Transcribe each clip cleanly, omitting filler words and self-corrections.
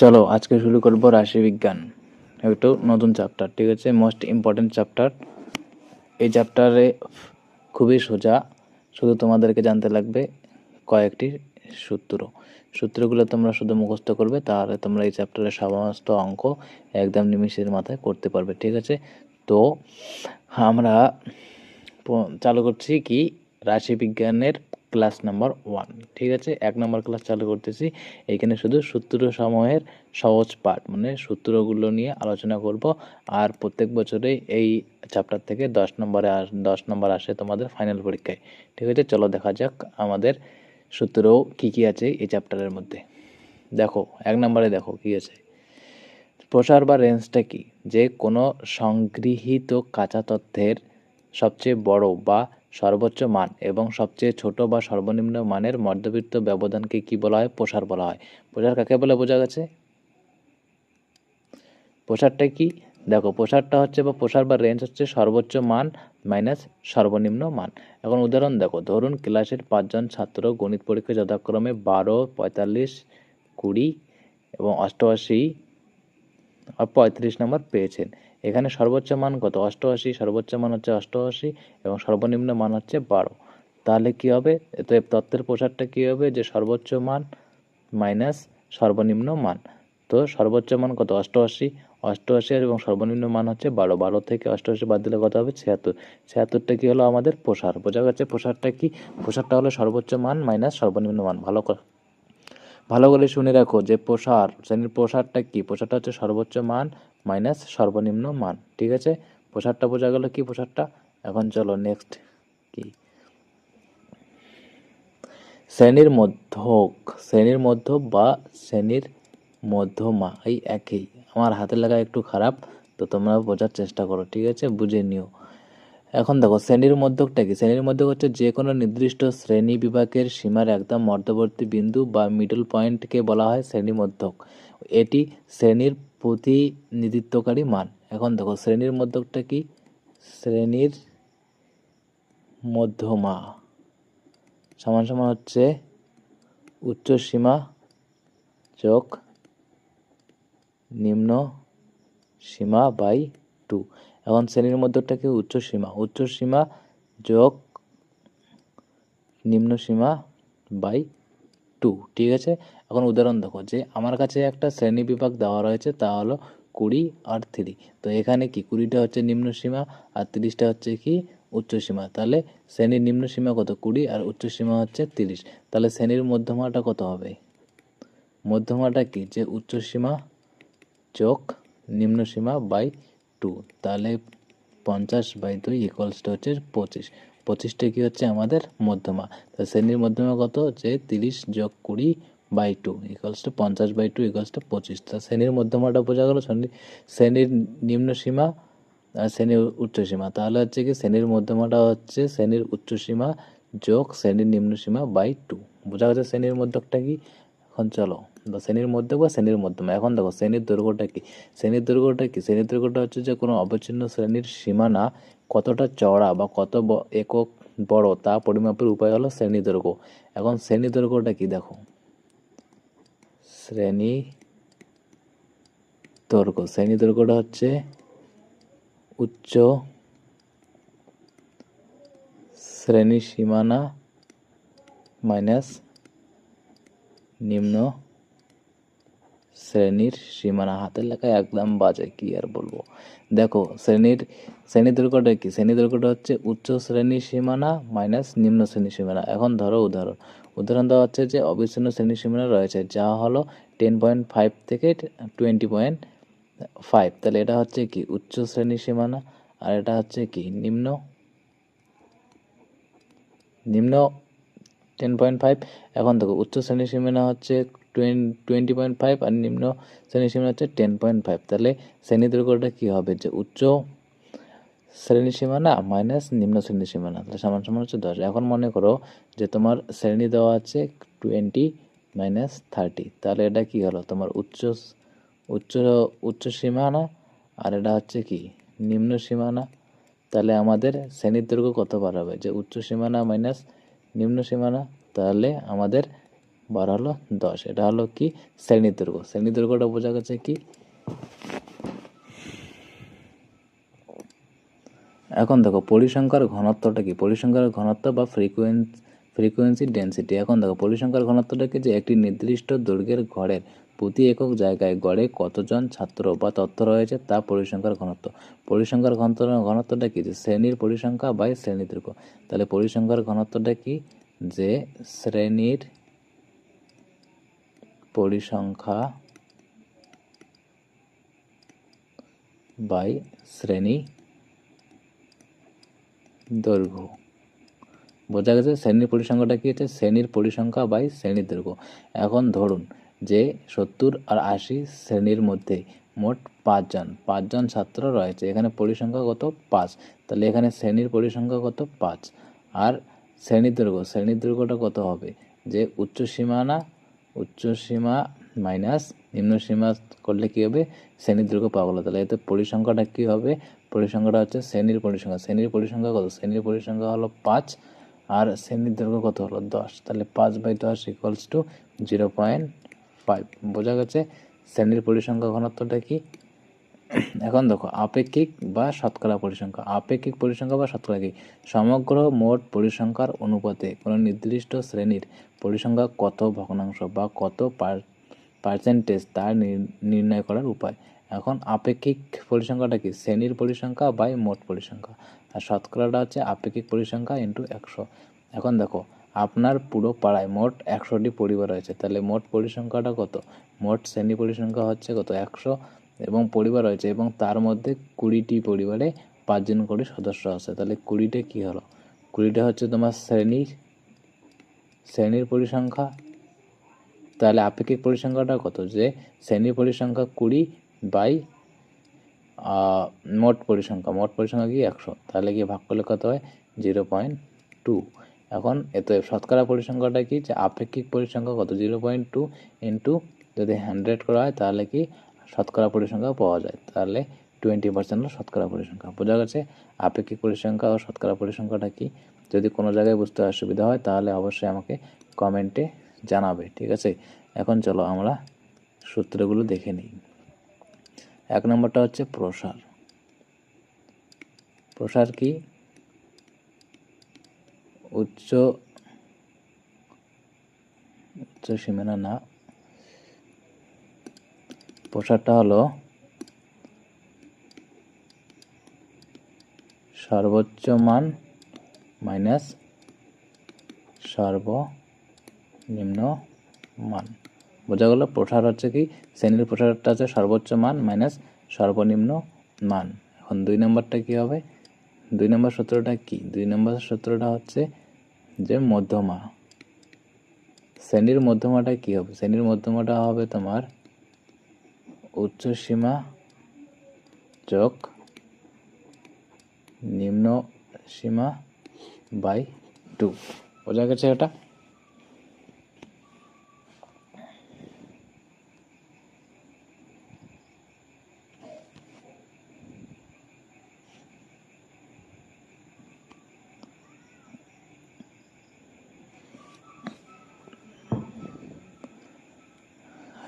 চলো আজকে শুরু করব রাশিবিজ্ঞান, একটু নতুন চ্যাপ্টার। ঠিক আছে, মোস্ট ইম্পর্টেন্ট চ্যাপ্টার। এই চ্যাপ্টারে খুবই সোজা, শুধু তোমাদেরকে জানতে লাগবে কয়েকটি সূত্র। সূত্রগুলো তোমরা শুধু মুখস্থ করবে, তাহলে তোমরা এই চ্যাপ্টারের সমস্ত অঙ্ক একদম নিমিষের মাথায় করতে পারবে। ঠিক আছে, তো আমরা চালু করছি কি রাশিবিজ্ঞানের ক্লাস নাম্বার 1। ঠিক আছে, 1 নম্বর ক্লাস চালু করতেছি। এইখানে শুধু সূত্র সমূহের সহজ পাঠ, মানে সূত্রগুলো নিয়ে আলোচনা করব। আর প্রত্যেক বছরেই এই চ্যাপ্টার থেকে 10 নম্বর আসে তোমাদের ফাইনাল পরীক্ষায়। ঠিক আছে, চলো দেখা যাক আমাদের সূত্র কি কি আছে এই চ্যাপ্টারের মধ্যে। দেখো 1 নম্বরে দেখো কি আছে। প্রসার বা রেঞ্জটা কি? যে কোনো সংগৃহীত কাঁচা তথ্যের সবচেয়ে বড় বা সর্বোচ্চ মান এবং সবচেয়ে ছোট বা সর্বনিম্ন মানের মধ্যবর্তী ব্যবধানকে কি বলা হয়? প্রসার বলা হয়। প্রসার কাকে বলে বোঝা গেছে? প্রসারটা কি? দেখো, প্রসারটা হচ্ছে বা প্রসার বা রেঞ্জ হচ্ছে সর্বোচ্চ মান মাইনাস সর্বনিম্ন মান। এখন উদাহরণ দেখো, ধরুন ক্লাসের 5 জন ছাত্র গণিত পরীক্ষা যথাক্রমে 12, 45, 20 এবং 88 আর 35 নম্বর পেয়েছেন। এখানে সর্বোচ্চ মান কত? 88। সর্বোচ্চ মান হচ্ছে 88 এবং সর্বনিম্ন মান হচ্ছে 12। তাহলে কি হবে? তো তথ্যের প্রসারটা কি হবে? যে সর্বোচ্চ মান মাইনাস সর্বনিম্ন মান। তো সর্বোচ্চ মান কত? 88। 88 এবং সর্বনিম্ন মান হচ্ছে 12। 12 থেকে 88 বাদ দিলে কত হবে? 76। 76টা কি হলো? আমাদের প্রসার। বোঝা গেছে প্রসারটা কি? প্রসারটা হলো সর্বোচ্চ মান মাইনাস সর্বনিম্ন মান। ভালো করে শুনে রাখো যে প্রসার, শ্রেণীর প্রসারটা কি? প্রসারটা হচ্ছে সর্বোচ্চ মান মাইনাস সর্বনিম্ন মান। ঠিক আছে, প্রসারটা বোঝা গেল কি প্রসারটা। এখন চলো নেক্সট কি, শ্রেণীর মধ্যক। শ্রেণীর মধ্যক বা শ্রেণীর মধ্যমা এই একই। আমার হাতের লেখা একটু খারাপ, তো তোমরা বোঝার চেষ্টা করো। ঠিক আছে, বুঝে নিও। এখন দেখো শ্রেণীর মধ্যকটা কি? শ্রেণীর মধ্যক হচ্ছে যে কোনো নির্দিষ্ট শ্রেণী বিভাগের সীমার একদম মধ্যবর্তী বিন্দু বা মিডল পয়েন্টকে বলা হয় শ্রেণী মধ্যক। এটি শ্রেণীর প্রতিনিধিত্বকারী মান। এখন দেখো শ্রেণীর মধ্যকটা কি? শ্রেণীর মধ্যমা সমান সমান হচ্ছে উচ্চ সীমা যোগ নিম্ন সীমা বাই 2। এখন শ্রেণীর মধ্যকটা কি? উচ্চ সীমা যোগ নিম্ন সীমা বাই 2। ঠিক আছে, এখন উদাহরণ দেখো যে আমার কাছে একটা শ্রেণী বিভাগ দেওয়া রয়েছে, তা হলো 20 আর 3। তো এখানে কি 20টা হচ্ছে নিম্ন সীমা আর 30টা হচ্ছে কি উচ্চ সীমা। তাহলে শ্রেণীর নিম্ন সীমা কত? 20 আর উচ্চ সীমা হচ্ছে 30। তাহলে শ্রেণীর মধ্যমাটা কত হবে? মধ্যমাটা কি? যে উচ্চ সীমা যোগ নিম্ন সীমা বাই 2। তাহলে 50/2 ইকুয়ালসটা হচ্ছে 25। 25টা কি হচ্ছে আমাদের মধ্যমা। তা শ্রেণীর মধ্যমা কত? যে 30 যোগ 20/2 ইকুয়ালস টু 50/2 ইকুয়ালস টু 25। তা শ্রেণীর মধ্যমাটা বোঝা গেল। শ্রেণীর নিম্ন সীমা আর শ্রেণীর উচ্চ সীমা। তাহলে হচ্ছে কি শ্রেণীর মধ্যমাটা হচ্ছে শ্রেণীর উচ্চ সীমা যোগ শ্রেণীর নিম্ন সীমা বাই 2। বোঝা গেছে শ্রেণীর মধ্যকটা কি? এখন চলো বা শ্রেণীর মধ্যক বা শ্রেণীর মধ্যমা। এখন দেখো শ্রেণীর দৈর্ঘ্যটা কি? শ্রেণীর দৈর্ঘ্যটা হচ্ছে যে কোনো অবিচ্ছিন্ন শ্রেণীর সীমানা কতটা চওড়া বা কত একক বড় তা পরিমাপের উপায় হলো শ্রেণী দৈর্ঘ্য। এখন শ্রেণী দৈর্ঘ্যটা কি? দেখো শ্রেণী দৈর্ঘ্যটা হচ্ছে উচ্চ শ্রেণী সীমানা মাইনাস নিম্ন শ্রেণীর সীমানা। হাতের লেখায় একদম বাজে, কি আর বলবো। দেখো শ্রেণী দৈর্ঘ্যটা কি? শ্রেণী দৈর্ঘ্যটা হচ্ছে উচ্চ শ্রেণীর সীমানা মাইনাস নিম্ন শ্রেণীর সীমানা। এখন ধরো উদাহরণ দেওয়া হচ্ছে যে অবিচ্ছিন্ন শ্রেণীর সীমানা রয়েছে, যা হলো 10.5 থেকে 20.5। তাহলে এটা হচ্ছে কি উচ্চ শ্রেণীর সীমানা আর এটা হচ্ছে কি নিম্ন 10.5। এখন দেখো উচ্চ শ্রেণীর সীমানা হচ্ছে 20.5 আর নিম্ন শ্রেণীর সীমানা হচ্ছে 10.5। তাহলে শ্রেণী দৈর্ঘ্যটা কি হবে? যে উচ্চ শ্রেণী সীমানা মাইনাস নিম্ন শ্রেণী সীমানা, তাহলে সমান সমান হচ্ছে 10। এখন মনে করো যে তোমার শ্রেণী দেওয়া আছে 20 মাইনাস 30। তাহলে এটা কি হলো? তোমার উচ্চ উচ্চ সীমানা আর এটা হচ্ছে কি নিম্ন সীমানা। তাহলে আমাদের শ্রেণীর দৈর্ঘ্য কত বার হবে? যে উচ্চ সীমানা মাইনাস নিম্ন সীমানা। তাহলে আমাদের 12 হলো 10। এটা হলো কি শ্রেণীর দৈর্ঘ্য। শ্রেণীর দৈর্ঘ্যটা বোঝা গেছে কি। এখন দেখো পরিসংখ্যার ঘনত্বটা কি। পরিসংখ্যার ঘনত্ব বা ফ্রিকোয়েন্সি ডেন্সিটি। এখন দেখো পরিসংখ্যার ঘনত্বটা কি, যে একটি নির্দিষ্ট দৈর্ঘ্যের ঘরের প্রতি একক জায়গায় গড়ে কতজন ছাত্র বা তথ্য রয়েছে তা পরিসংখ্যার ঘনত্ব। পরিসংখ্যার ঘনত্বটা কি, যে শ্রেণীর পরিসংখ্যা বাই শ্রেণীর দৈর্ঘ্য। তাহলে পরিসংখ্যার ঘনত্বটা কি, যে শ্রেণীর পরিসংখ্যা বাই শ্রেণী দৈর্ঘ্য। বোঝা গেছে শ্রেণীর পরিসংখ্যাটা কি হচ্ছে, শ্রেণীর পরিসংখ্যা বাই শ্রেণীর দৈর্ঘ্য। এখন ধরুন যে 70 আর 80 শ্রেণীর মধ্যে মোট 5জন ছাত্র রয়েছে। এখানে পরিসংখ্যা কত, 5। তাহলে এখানে শ্রেণীর পরিসংখ্যা কত, 5। আর শ্রেণীর দৈর্ঘ্যটা কত হবে, যে উচ্চসীমা মাইনাস নিম্ন সীমা করলে কি হবে, শ্রেণীর দৈর্ঘ্য পাওয়া গেলো। তাহলে এতে পরিসংখ্যাটা কি হবে, পরিসংখ্যাটা হচ্ছে শ্রেণীর পরিসংখ্যা। শ্রেণীর পরিসংখ্যা কত, শ্রেণীর পরিসংখ্যা হলো 5 আর শ্রেণীর দৈর্ঘ্য কত হলো 10। তাহলে 5/10 ইকুয়ালস টু 0.5। বোঝা গেছে শ্রেণীর পরিসংখ্যা ঘনত্বটা কি। এখন দেখো আপেক্ষিক বা শতকরা পরিসংখ্যা। আপেক্ষিক পরিসংখ্যা বা শতকরা কি, সমগ্র মোট পরিসংখ্যার অনুপাতে কোনো নির্দিষ্ট শ্রেণীর পরিসংখ্যা কত ভগ্নাংশ বা কত পার্সেন্টেজ তা নির্ণয় করার উপায়। এখন আপেক্ষিক পরিসংখ্যাটা কি, শ্রেণীর পরিসংখ্যা বাই মোট পরিসংখ্যা। আর শতকরাটা হচ্ছে আপেক্ষিক পরিসংখ্যা ইন্টু 100। এখন দেখো আপনার পুরো পাড়ায় মোট 100টি পরিবার রয়েছে। তাহলে মোট পরিসংখ্যাটা কত, মোট শ্রেণী পরিসংখ্যা হচ্ছে কত, 100 এবং পরিবার রয়েছে, এবং তার মধ্যে 20টি পরিবারে 5 জন করে সদস্য আছে। তাহলে 20টা কি হলো, 20টা হচ্ছে তোমার শ্রেণীর পরিসংখ্যা। তাহলে আপেক্ষিক পরিসংখ্যাটা কত, যে শ্রেণীর পরিসংখ্যা 20 বাই মোট পরিসংখ্যা কি 100। তাহলে কি ভাগ করলে কত হয়, 0.2। এখন এতে শতকরা পরিসংখ্যাটা কি, যে আপেক্ষিক পরিসংখ্যা কত, 0.2 ইন্টু যদি 100 করা হয় তাহলে কি শতকরা পরিসংখ্যা পাওয়া যায়। তাহলে 20% হলো শতকরা পরিসংখ্যা। বোঝা গেছে আপেক্ষিক পরিসংখ্যা ও শতকরা পরিসংখ্যাটা কি। যদি কোনো জায়গায় বুঝতে অসুবিধা হয় তাহলে অবশ্যই আমাকে কমেন্টে জানাবে, ঠিক আছে। এখন চলো আমরা সূত্রগুলো দেখে নিই। 1 নম্বরটা হচ্ছে প্রসার। প্রসার কি, উচ্চ সীমানা না, প্রসারটা হলো সর্বোচ্চ মান মাইনাস সর্বনিম্ন মান। বোঝা গেল প্রসার হচ্ছে কি, শ্রেণীর প্রসারটা হচ্ছে সর্বোচ্চ মান মাইনাস সর্বনিম্ন মান। এখন 2 নম্বরটা কি হবে, 2 নম্বর সূত্রটা কি, 2 নম্বর সূত্রটা হচ্ছে যে মধ্যমা। শ্রেণীর মধ্যমাটা কি হবে, শ্রেণীর মধ্যমাটা হবে তোমার উচ্চ সীমা যোগ নিম্ন সীমা বাই 2। বোঝা গেছে এটা।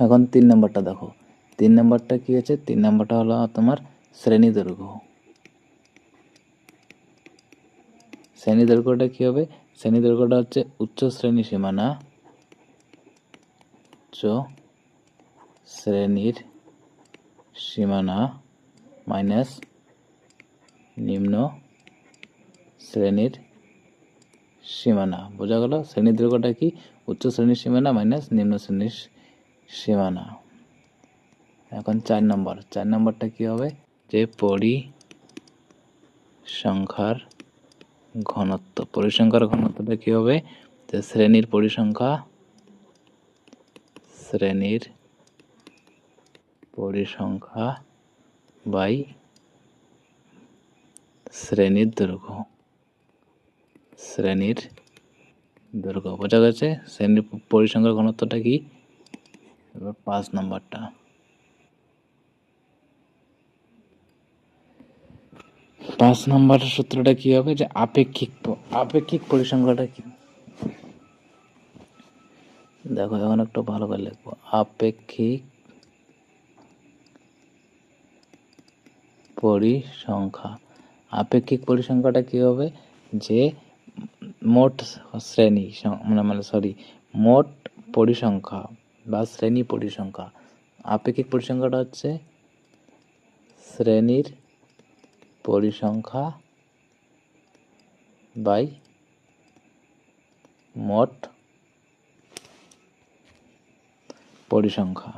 এখন 3 নম্বরটা দেখো, 3 নম্বরটা কি আছে, 3 নম্বরটা হলো তোমার শ্রেণী দৈর্ঘ্য। শ্রেণী দৈর্ঘ্যটা কি হবে, শ্রেণী দৈর্ঘ্যটা হচ্ছে উচ্চ শ্রেণী সীমানা, উচ্চ শ্রেণীর সীমানা মাইনাস নিম্ন শ্রেণীর সীমানা। বোঝা গেল শ্রেণীর দৈর্ঘ্যটা কি, উচ্চ শ্রেণীর সীমানা মাইনাস নিম্ন শ্রেণীর সীমানা। এখন 4 নম্বরটা কি হবে, যে পরিসংখ্যার ঘনত্ব। পরিসংখ্যার ঘনত্বটা কি হবে, যে শ্রেণীর পরিসংখ্যা বাই শ্রেণীর দৈর্ঘ্য। বোঝা গেছে শ্রেণীর পরিসংখ্যার ঘনত্বটা কি। এবার 5 নম্বরটা, 5 নম্বরের সূত্রটা কি হবে, যে আপেক্ষিক পরিসংখ্যাটা কি, দেখো এখন একটু ভালো করে লিখবো, আপেক্ষিক পরিসংখ্যা। আপেক্ষিক পরিসংখ্যাটা কি হবে, যে মোট শ্রেণী মোট পরিসংখ্যা বা শ্রেণী পরিসংখ্যা। আপেক্ষিক পরিসংখ্যাটা হচ্ছে শ্রেণীর পরিসংখ্যা বাই মোট পরিসংখ্যা।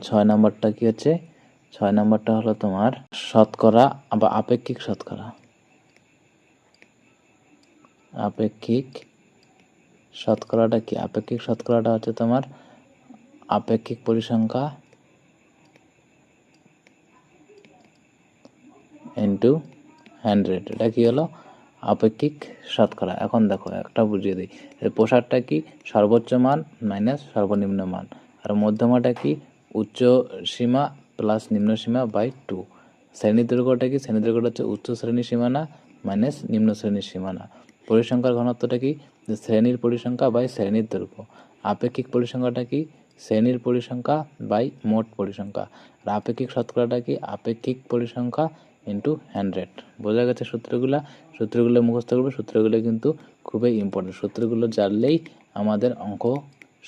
ছয় নম্বরটা কি হচ্ছে, 6 নম্বরটা হলো তোমার শতকরা বা আপেক্ষিক শতকরা। আপেক্ষিক শতকরাটা কি, আপেক্ষিক শতকরাটা হচ্ছে তোমার আপেক্ষিক পরিসংখ্যা ইন্টু 100। এটা কি হলো আপেক্ষিক শতকরা। এখন দেখো একটা বুঝিয়ে দিই, প্রসারটা কি, সর্বোচ্চ মান মাইনাস সর্বনিম্ন মান, আর মধ্যমাটা কি, উচ্চ সীমা প্লাস নিম্ন সীমা বাই 2। শ্রেণী দৈর্ঘ্যটা কি, শ্রেণী দৈর্ঘ্যটা হচ্ছে উচ্চ শ্রেণীর সীমানা মাইনাস নিম্ন শ্রেণীর সীমানা। পরিসংখ্যার ঘনত্বটা কি, যে শ্রেণীর পরিসংখ্যা বাই শ্রেণীর দৈর্ঘ্য। আপেক্ষিক পরিসংখ্যাটা কি, শ্রেণীর পরিসংখ্যা বাই মোট পরিসংখ্যা। আর আপেক্ষিক শতকরাটা কি, আপেক্ষিক পরিসংখ্যা ইন্টু 100। বোঝা গেছে সূত্রগুলো মুখস্থ করবে। সূত্রগুলো কিন্তু খুবই ইম্পর্টেন্ট, সূত্রগুলো জানলেই আমাদের অঙ্ক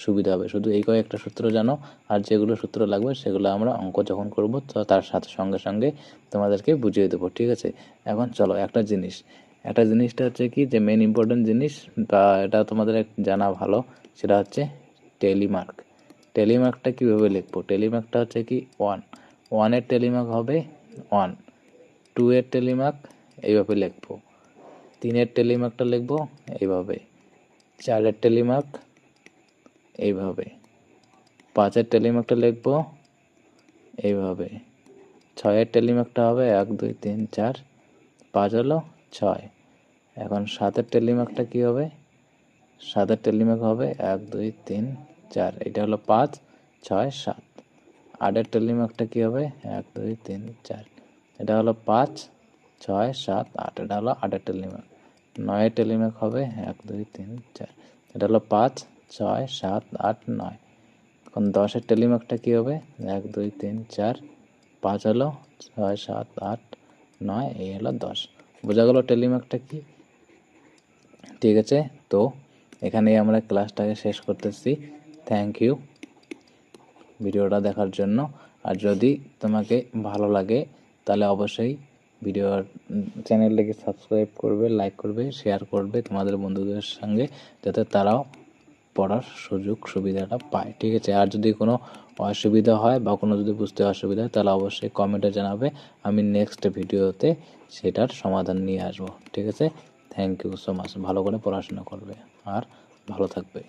সুবিধা হবে। শুধু এই কয়েকটা সূত্র জানো, আর যেগুলো সূত্র লাগবে সেগুলো আমরা অঙ্ক যখন করব তো তার সাথে সঙ্গে সঙ্গে তোমাদেরকে বুঝিয়ে দেবো, ঠিক আছে। এখন চলো একটা জিনিসটা হচ্ছে কি, যে মেন ইম্পর্টেন্ট জিনিস বা এটা তোমাদের জানা ভালো, সেটা হচ্ছে টেলিমার্ক। টেলিমার্কটা কীভাবে লিখবো, টেলিমার্কটা হচ্ছে কি 1 এর টেলিমার্ক হবে 1, 2 এর টেলিমার্ক এইভাবে লিখবো, 3 এর টেলিমার্কটা লিখবো এইভাবে, 4 এর টেলিমার্ক এইভাবে, 5 এর টেলিমার্কটা লিখবো এইভাবে, 6 এর টেলিমার্কটা হবে 1 2 3 4 5 হলো 6। এখন 7 এর টেলিমার্কটা কি হবে, 7 এর টেলিমার্ক হবে 1 2 3 4, এটা হলো 5 6 7। 8 এর টেলিমার্কটা কি হবে 1 2 3 4, এটা হলো 5 6 7 8, এটা হলো 8 এর টেলিমার্ক। 9 এর টেলিমার্ক হবে 1 2 3 4, এটা হলো 5 6 7 8 9। এখন 10 এর টেলিমার্কটা কি হবে 1 2 3 4 5 হলো 6 7 8 9, এই হলো 10। বোঝা গেল টেলিমার্কটা কি, ঠিক আছে। তো এখানেই আমরা ক্লাসটাকে শেষ করতেছি। থ্যাংক ইউ ভিডিওটা দেখার জন্য। আর যদি তোমাকে ভালো লাগে তাহলে অবশ্যই ভিডিওর চ্যানেলটাকে সাবস্ক্রাইব করবে, লাইক করবে, শেয়ার করবে তোমাদের বন্ধুদের সঙ্গে, যাতে তারাও পড়ার সুযোগ সুবিধাটা পায়, ঠিক আছে। আর যদি কোনো অসুবিধা হয় বা কোনো যদি বুঝতে অসুবিধা হয় তাহলে অবশ্যই কমেন্টে জানাবে, আমি নেক্সট ভিডিওতে সেটার সমাধান নিয়ে আসবো, ঠিক আছে। Thank you so much. ভালো করে পড়াশোনা করবে আর ভালো থাকবে।